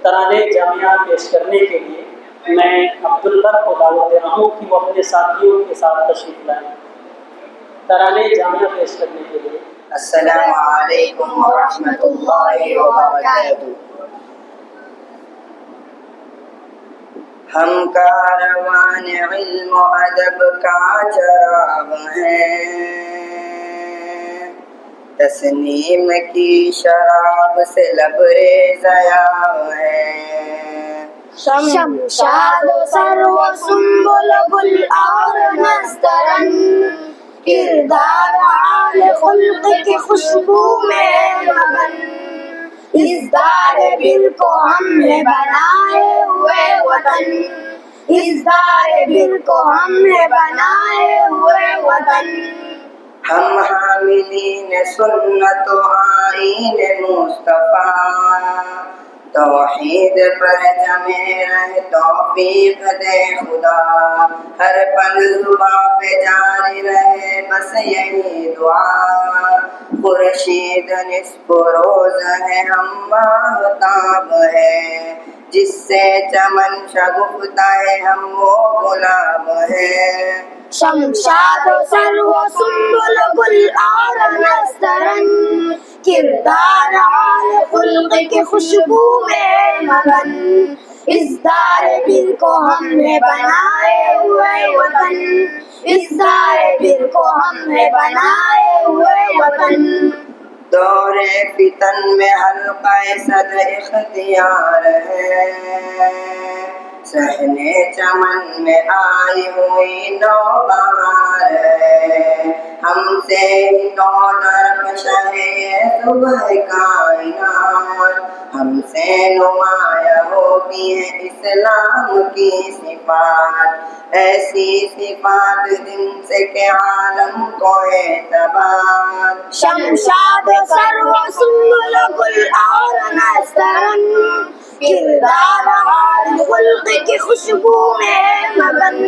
ترانے جامعہ پیش کرنے کے لیے میں عبدالبر کو دعوت دے رہا ہوں کہ وہ اپنے ساتھیوں کے ساتھ تشریف لائیں ترانے جامعہ پیش کرنے کے لیے۔ السلام علیکم ورحمۃ اللہ وبرکاتہ۔ ہم کاروان علم و ادب کا چراغ ہیں، تسنیم کی شراب سے لبریز آب ہیں، شمشاد و سرو و سنبل گل اور نسترن، کردار اعلی خلق کی خوشبو میں مگن، اس دار دل کو ہم نے بنائے ہوئے وطن، اس دار دل کو ہم نے بنائے ہوئے وطن۔ ہم حاملین سنت و آئین مصطفیٰ، توحید پر جمے رہے توفیق دے خدا، ہر پل زباں پہ جاری رہے بس یہی دعا، خورشید نصف روز ہے ہم ماہتاب ہے، جس سے چمن شگفتہ ہے ہم وہ گلاب ہے، شمشاد و سرو و سنبل گل اور نسترن، کردار اعلی خلق کی خوشبو میں مگن، اس دار دل کو ہم نے بنائے ہوئے وطن، اس دار دل کو ہم نے بنائے ہوئے وطن۔ دور فتن میں حلقہ صد اختیار ہے، صحن چمن میں آئی ہوئی نوبہار ہے، ہم سے ہی تو درخش ہے صبح کائنات، ہم سے نمایاں ہوتی ہے اسلام کی صفات، ایسی صفات جن سے کہ عالم کو اعتبار، شمشاد و سرو و سنبل گل اور نسترن، کردار اعلی خلق کی خوشبو میں مگن،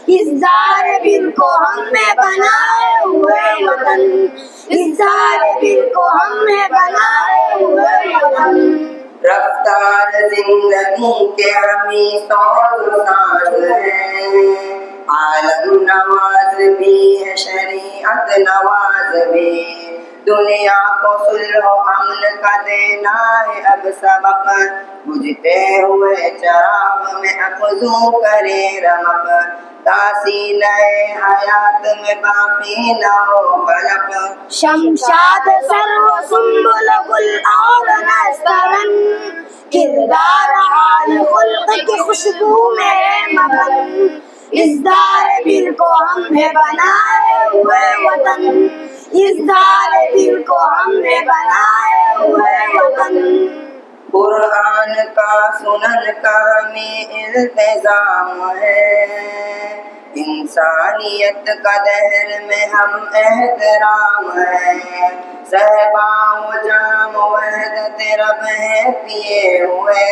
اس دار دل کو ہم نے بنائے ہوئے وطن، اس دار دل کو ہم نے بنائے ہوئے وطن۔ رفتار زندگی کے ہمیں سوز و ساز ہے، عالم نواز بھی ہے شریعت نواز بھی، دنیا کو صلح و امن کا دینا ہے اب سبق، بجھتے ہوئے چراغ میں افزوں کرے رمق، تاثیل حیات میں باقی نہ ہو قلق، شمشاد سرو و سنبل گل اور نسترن، کردار اعلی خلق کی خوشبو میں مگن، اس دار دل کو ہم نے بنائے ہوئے وطن، اس دار دل کو ہم نے بنائے ہوئے وطن۔ قرآن کا سنن کا ہمیں التزام ہے، انسانیت کا دہر میں ہم احترام ہے، صحبہ و جام وحدت رب ہے پیے ہوئے،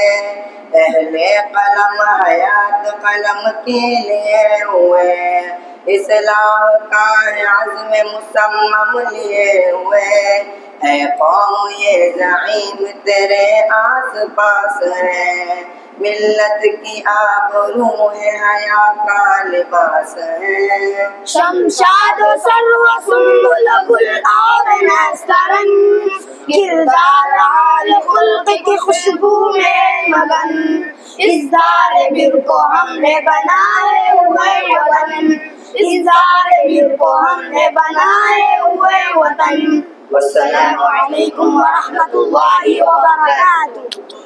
اہل قلم حیات قلم کے لیے ہوئے، اصلاح کا عزم مصمم لیے ہوئے، اے قوم یہ زعیم تیرے آس پاس ہے، ملت کی آبرو ہے حیا کا لباس ہے، شمشاد و سرو و سنبل گل اور نسترن، کردار اعلی خلق کی خوشبو میں مگن، اس دار دل کو ہم نے بنائے ہوئے وطن، اس دار دل کو ہم نے بنائے ہوئے وطن۔ والسلام علیکم ورحمۃ اللہ وبرکاتہ۔